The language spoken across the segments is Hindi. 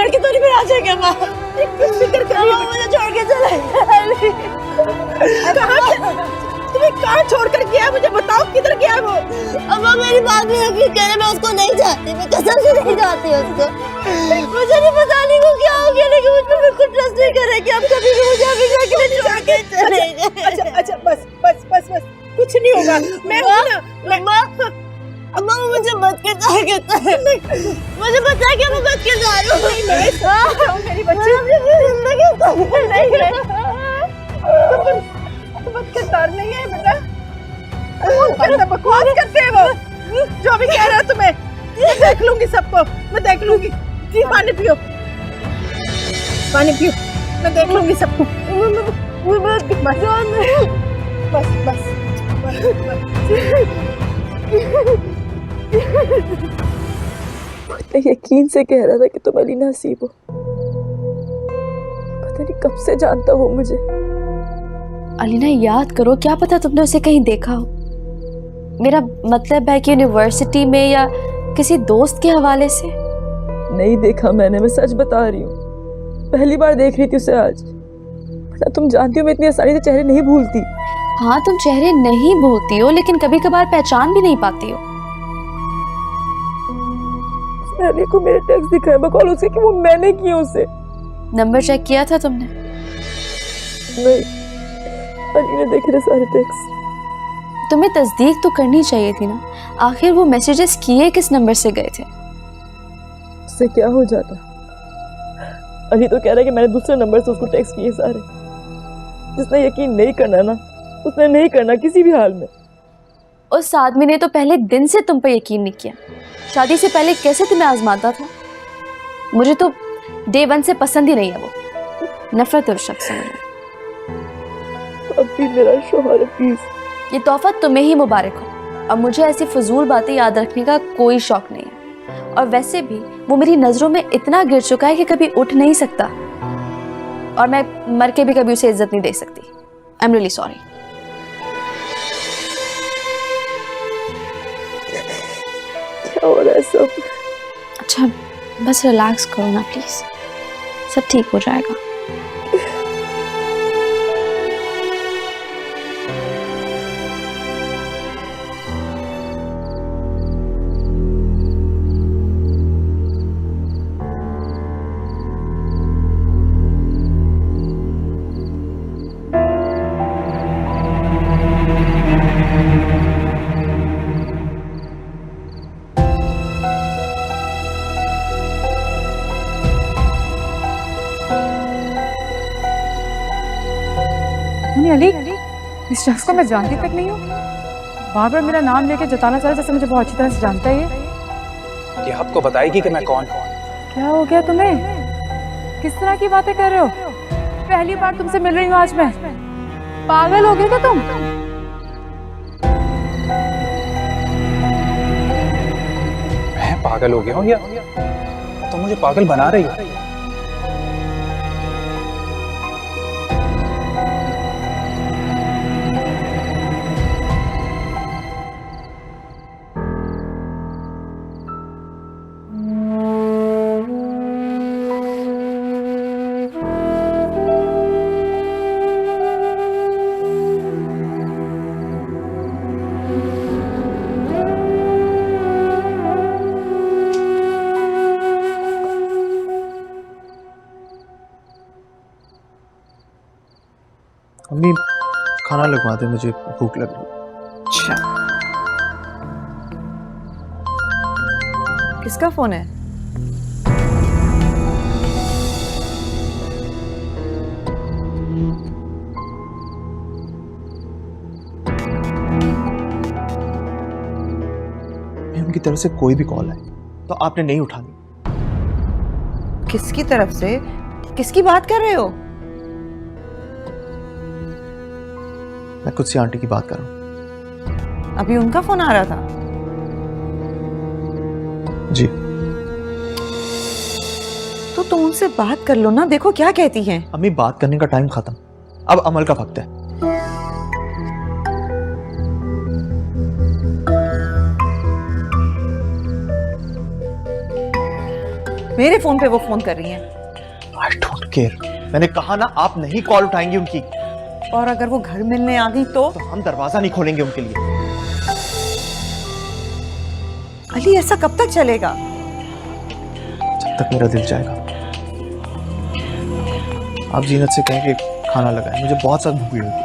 लड़के तो नहीं फिर आ जाएंगे माँ। फिक्र करिए, मुझे छोड़ के चले गए। तुम्हें कहाँ छोड़कर गया, मुझे बताओ किधर गया वो? अम्मा मेरी बात भी यकीन करे, मैं उसको नहीं चाहती, मैं कसम से नहीं चाहती उसको। मुझे नहीं पता नहीं को क्या हो गया, लेकिन मुझ पर बिल्कुल ट्रस्ट नहीं कर रहे कि हम कभी भी मुझे अभी अकेले छोड़ के चले गए। अच्छा बस बस बस बस, कुछ नहीं होगा। मैं हूं ना। अम्मा वो मुझे मत के जा कहता है, मुझे पता है कि मैं मत के जा रही हूँ। मेरी बच्ची मत के तार नहीं है बेटा। क्या बकवास करते हैं वो, जो भी कह रहा है तुम्हें। मैं देख लूंगी सबको, मैं देख लूंगी। पानी पियो, पानी पियो, मैं देख लूंगी सबको। बस बस इतने यकीन से कह रहा था कि तुम अली नसीब हो। पता नहीं कब से जानता हो मुझे। अलीना याद करो, क्या पता तुमने उसे कहीं देखा हो। मेरा मतलब है कि यूनिवर्सिटी में या किसी दोस्त के हवाले से। नहीं देखा मैंने, मैं सच बता रही हूँ। पहली बार देख रही थी उसे आज। बेटा तुम जानती हो मैं इतनी आसानी से चेहरे नहीं भूलती। हाँ तुम चेहरे नहीं भूलती हो, लेकिन कभी कभार पहचान भी नहीं पाती हो। उसने अली को मेरे टेक्स्ट दिखाए बकौल उसके कि वो मैंने किए उसे। नंबर चेक किया था तुमने? नहीं, अली ने देखे थे सारे टेक्स्ट। तुम्हें तस्दीक तो करनी चाहिए थी ना, आखिर वो मैसेजेस किए किस नंबर से गए थे? उससे क्या हो जाता? अली तो कह रहा है कि मैंने दूसरे नंबर से उसको टेक्स्ट किए सारे। जिसने यकीन नहीं करना ना, उसने नहीं करना किसी भी हाल में। उस आदमी ने तो पहले दिन से तुम पर यकीन नहीं किया। शादी से पहले कैसे तुम्हें आजमाता था? मुझे तो डे 1 से पसंद ही नहीं है वो। नफरत है उस शख्स से मुझे। अब भी मेरा शौहर है प्लीज। ये तोहफा तुम्हें ही मुबारक हो। अब मुझे ऐसी फजूल बातें याद रखने का कोई शौक नहीं है। और वैसे भी वो मेरी नजरों में इतना गिर चुका है कि कभी उठ नहीं सकता, और मैं मर के भी कभी उसे इज्जत नहीं दे सकती। I am really sorry. क्या हो रहा है सब? अच्छा बस रिलैक्स करो ना प्लीज, सब ठीक हो जाएगा। अली, इस शख्स को मैं जानती तक नहीं हूँ। बार बार मेरा नाम लेके जताना चाह रहा, जैसे मुझे बहुत अच्छी तरह से जानता है। ये आपको बताएगी कि मैं कौन हूँ। क्या हो गया तुम्हें? किस तरह की बातें कर रहे हो? पहली बार तुमसे मिल रही हूँ आज मैं। पागल हो गए क्या तुम? मैं पागल हो गया हूँ या तो मुझे पागल बना रही हो? अम्मी खाना लगवा दे, मुझे भूख लग रही। अच्छा किसका फोन है? उनकी तरफ से कोई भी कॉल आए तो आपने नहीं उठानी। किसकी तरफ से? किसकी बात कर रहे हो? मैं खुद से आंटी की बात कर रहा हूँ। अभी उनका फोन आ रहा था? जी। तो तुम उनसे बात कर लो ना, देखो क्या कहती हैं। अम्मी बात करने का टाइम खत्म, अब अमल का वक्त है। मेरे फोन पे वो फोन कर रही हैं। I don't care. मैंने कहा ना आप नहीं कॉल उठाएंगे उनकी। और अगर वो घर मिलने आ गई तो हम दरवाजा नहीं खोलेंगे उनके लिए। अली ऐसा कब तक चलेगा? जब तक मेरा दिल चाहेगा। आप जीनत से कहें कि खाना लगाए, मुझे बहुत ज्यादा भूख लगी।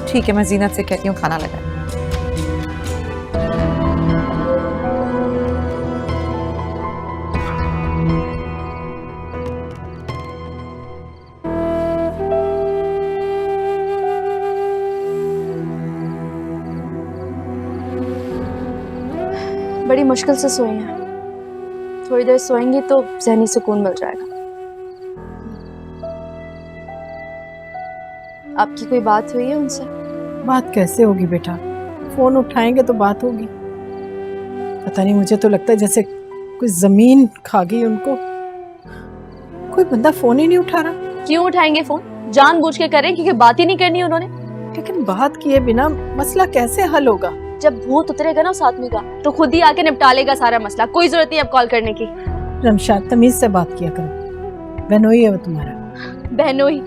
ठीक है, मैं जीनत से कहती हूँ खाना लगाए। बड़ी मुश्किल से सोई हैं। थोड़ी देर सोएंगी तो ज़हनी सुकून मिल जाएगा। आपकी कोई बात हुई है उनसे? बात कैसे होगी बेटा, फोन उठाएंगे तो बात होगी। पता नहीं, मुझे तो लगता है जैसे कोई जमीन खा गई उनको। कोई बंदा फोन ही नहीं उठा रहा। क्यों उठाएंगे फोन? जानबूझ के करें क्योंकि बात ही नहीं करनी उन्होंने। लेकिन बात किए बिना मसला कैसे हल होगा? जब भूत उतरेगा ना उस आदमी का तो खुद ही आके निपटा लेगा सारा मसला। कोई जरूरत नहीं अब कॉल करने की। रमशाद, तमीज से बात किया करो। बहनोई है वो तुम्हारा। बहनोई?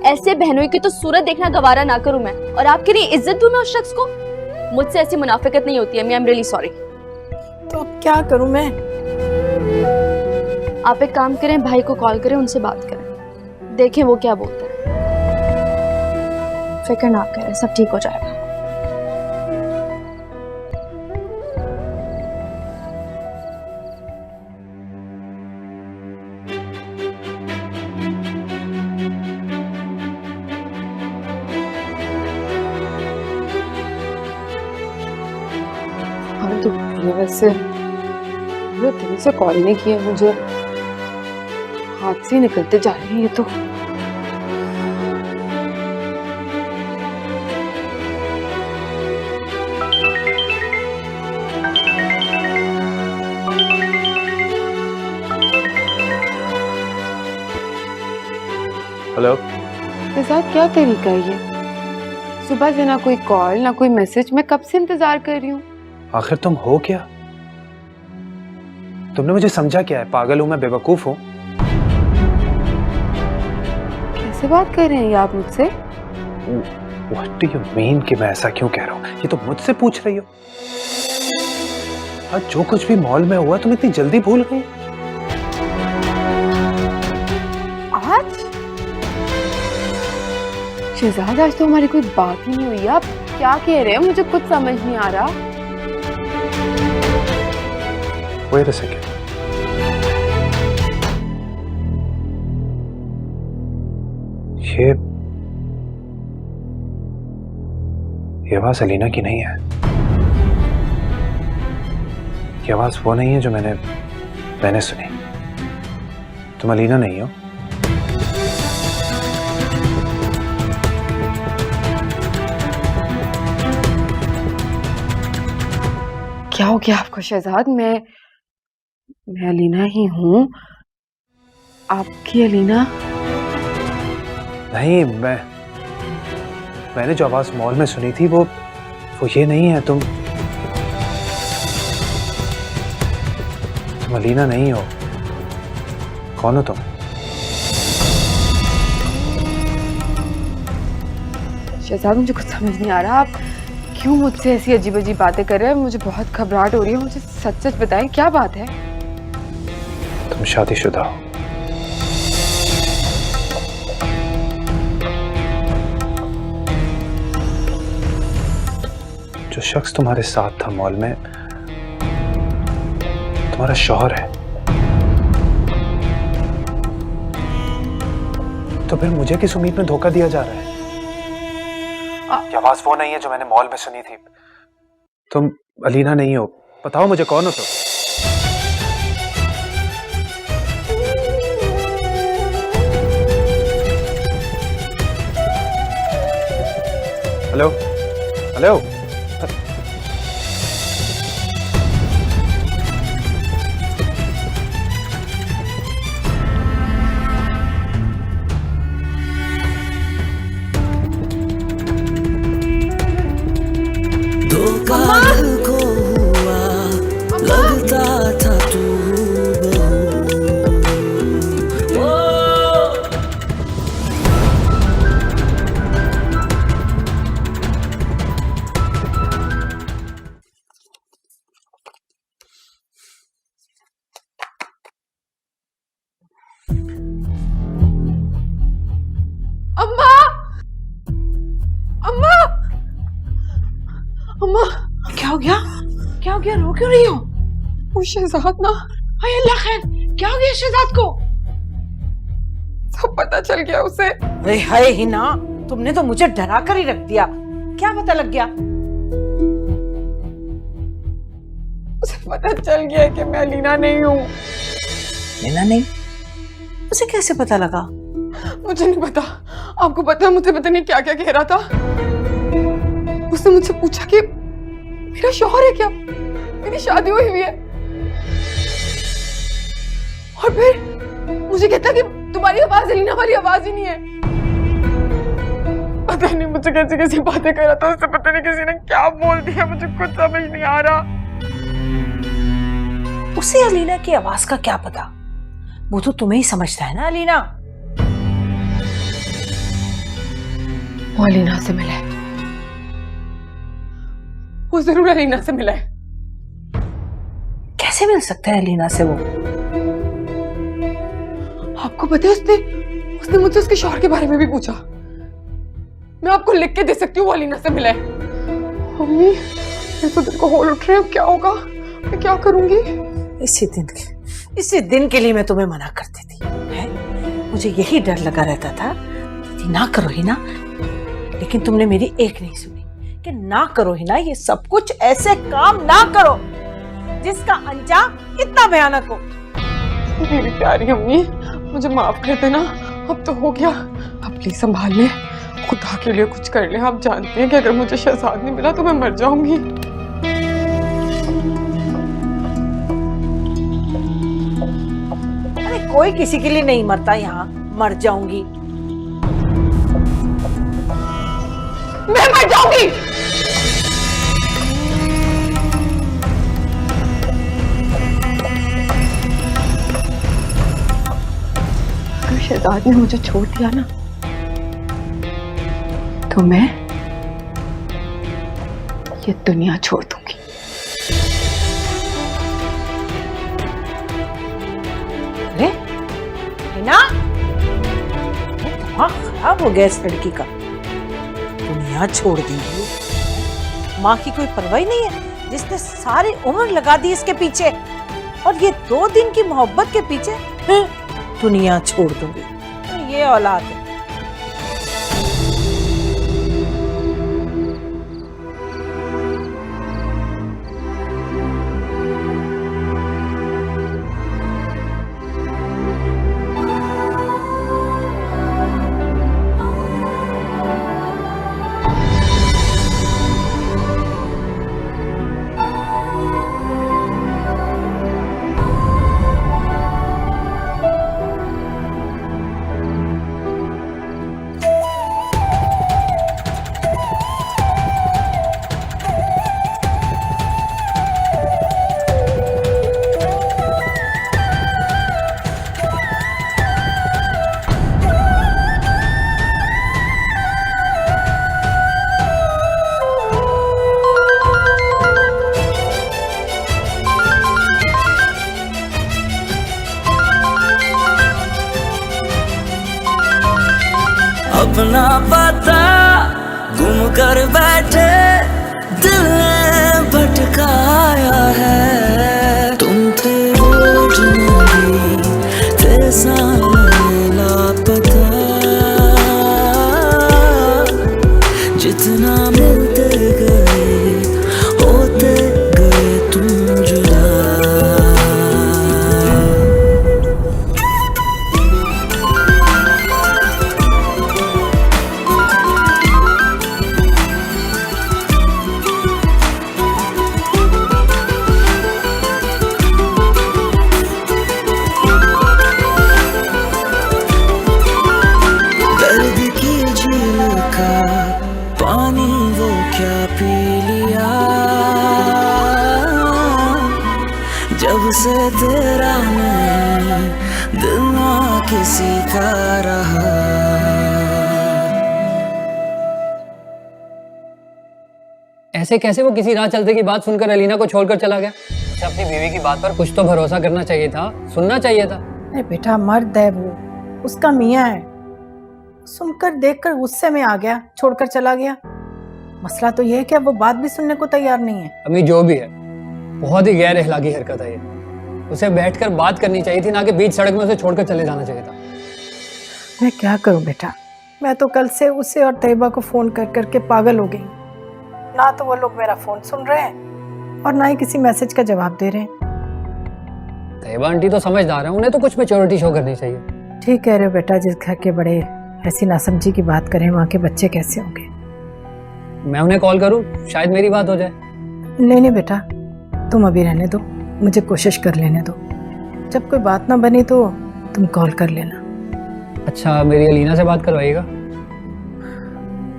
ऐसे बहनोई की तो सूरत देखना गवारा ना करूं मैं, और आपके लिए इज्जत दूं मैं उस शख्स को? मुझसे ऐसी मुनाफिकत नहीं होती है। I am really sorry. तो अब क्या करूं मैं? आप एक काम करें, भाई को कॉल करें, उनसे बात करें, देखें वो क्या बोलते हैं। फिक्र ना करें, सब ठीक हो जाएगा। हाँ तो ये वैसे पूरे दिन से कॉल नहीं किया मुझे, हाथ से निकलते जा रही है ये तो। हेलो। इसके साथ क्या तरीका है ये? सुबह से ना कोई कॉल ना कोई मैसेज, मैं कब से इंतजार कर रही हूँ। आखिर तुम हो क्या? तुमने मुझे समझा क्या है? पागल हूं मैं, बेवकूफ हूं? कैसे बात कर रहे हैं ये आप मुझसे? What do you mean कि मैं ऐसा क्यों कह रहा हूं? ये तो मुझसे पूछ रही हो। आज जो कुछ भी मॉल में हुआ तुम इतनी जल्दी भूल गई? आज शहजाद, आज तो हमारी कोई बात ही नहीं हुई। आप क्या कह रहे हैं? मुझे कुछ समझ नहीं आ रहा। Wait a second. ये आवाज अलीना की नहीं है। ये आवाज वो नहीं है जो मैंने सुनी। तुम अलीना नहीं हो। क्या हो गया आपको शहजाद? मैं अलीना ही हूँ। आपकी अलीना? नहीं, मैंने जो आवाज मॉल में सुनी थी वो ये नहीं है। तुम अलीना नहीं हो। कौन हो तुम? शहजाद, मुझे कुछ समझ नहीं आ रहा। आप क्यों मुझसे ऐसी अजीब अजीब बातें कर रहे हैं? मुझे बहुत घबराहट हो रही है। मुझे सच सच बताएं, क्या बात है? तुम शादीशुदा हो। जो शख्स तुम्हारे साथ था मॉल में तुम्हारा शौहर है। तो फिर मुझे किस उम्मीद में धोखा दिया जा रहा है? ये आवाज वो नहीं है जो मैंने मॉल में सुनी थी। तुम अलीना नहीं हो। बताओ मुझे, कौन हो तुम? Hello hello. क्या हो गया, रो क्यों रही हो? वो शहजाद ना, हाय अल्लाह खैर, क्या हो गया शहजाद को? सब पता चल गया उसे। अरे हाय हिना, तुमने तो मुझे डरा कर ही रख दिया। क्या पता लग गया? उसे पता चल गया कि मैं अलीना नहीं हूँ। लेना नहीं? उसे कैसे पता लगा? मुझे नहीं पता। आपको पता है मुझे पता नहीं क्या क्या कह रहा था। उसने मुझसे पूछा कि मेरा शौहर है क्या, मेरी शादी हुई है, और फिर मुझे कहता कि तुम्हारी आवाज अलीना वाली आवाज ही नहीं है। पता नहीं मुझे कैसी कैसी बातें कर रहा था उससे, पता नहीं किसी ने क्या बोल दिया, मुझे कुछ समझ नहीं आ रहा। उसे अलीना की आवाज का क्या पता? वो तो तुम्हें ही समझता है ना अलीना। वो अलीना से मिला है, वो जरूर अलीना से मिला है। कैसे मिल सकता है अलीना से वो? आपको पता है उसने मुझसे उसके शौहर के बारे में भी पूछा। मैं आपको लिख के दे सकती हूँ, वो अलीना से मिला है। मम्मी मेरे तो दिल को होल उठ रहे हैं, अब क्या होगा, मैं क्या करूंगी? इसी दिन के लिए मैं तुम्हें मना करती थी, है? मुझे यही डर लगा रहता था कि ना करो ही ना, लेकिन तुमने मेरी एक नहीं सुनी कि ना करो ही ना, ये सब कुछ ऐसे काम ना करो जिसका अंजाम इतना भयानक हो। मेरी प्यारी अम्मी, मुझे माफ कर देना, अब तो हो गया। अब प्लीज संभाल ले, खुदा के लिए कुछ कर ले। आप जानते हैं कि अगर मुझे शहजाद नहीं मिला तो मैं मर जाऊंगी। अरे कोई किसी के लिए नहीं मरता यहाँ, मर जाऊंगी। मैं मर जाऊंगी। अगर शहजाद ने मुझे छोड़ दिया ना, तो मैं ये दुनिया छोड़ दूंगी। अरे हिना, दिमाग खराब हो गया इस लड़की का। दुनिया छोड़ देंगी? माँ की कोई परवाह नहीं है जिसने सारी उम्र लगा दी इसके पीछे, और ये 2 दिन की मोहब्बत के पीछे दुनिया छोड़ दूंगी। तो ये औलाद है। अपना पता गुम कर बैठे दिल ने भटकाया है। तुम थे रोज नहीं थे सामने लापता, जितना मिलते गए होते गए तुम जुदा। जब से तेरा मैं दिल ना किसी का रहा। ऐसे कैसे वो किसी राह चलते की बात सुनकर अलीना को छोड़कर चला गया? उसे अपनी बीवी की बात पर कुछ तो भरोसा करना चाहिए था, सुनना चाहिए था। अरे बेटा, मर्द है वो, उसका मियाँ है। सुनकर देखकर गुस्से में आ गया, छोड़कर चला गया। मसला तो ये है कि अब वो बात भी सुनने को तैयार नहीं है। अम्मी जो भी है, बहुत ही गैर अखलाकी हरकत है ये। उसे बैठकर बात करनी चाहिए थी, ना कि बीच सड़क में उसे छोड़कर चले जाना चाहिए था। मैं क्या करूं बेटा, मैं तो कल से उसे और तैयबा को फोन कर करके पागल हो गई। ना तो वो लोग मेरा फोन सुन रहे हैं और ना ही किसी मैसेज का जवाब दे रहे हैं। तैयबा आंटी तो समझदार है, उन्हें तो कुछ मैच्योरिटी शो करनी चाहिए। ठीक कह रहे हो बेटा, जिस घर के बड़े ऐसी नासमझी की बात करें वहाँ के बच्चे कैसे होंगे। मैं उन्हें कॉल करूं, शायद मेरी बात हो जाए। नहीं नहीं बेटा, तुम अभी रहने दो, मुझे कोशिश कर लेने दो। जब कोई बात ना बनी तो तुम कॉल कर लेना। अच्छा, मेरी अलीना से बात करवाइएगा।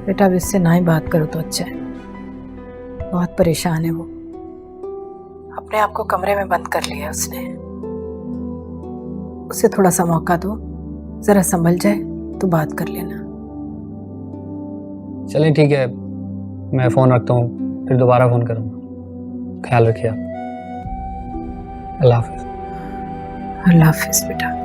बेटा अब इससे ना ही बात करो तो अच्छा है, बहुत परेशान है वो। अपने आप को कमरे में बंद कर लिया उसने। उसे थोड़ा सा मौका दो, जरा संभल जाए तो बात कर लेना। चलिए ठीक है, मैं फ़ोन रखता हूँ, फिर दोबारा फ़ोन करूँगा। ख्याल रखिए आप। अल्लाह हाफिज़। अल्लाह हाफिज़ बेटा।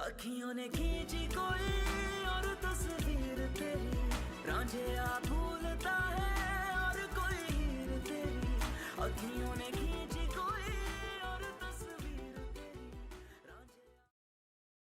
अखियों ने खींची कोई और तस्वीर तेरी, रांझे आ भूलता है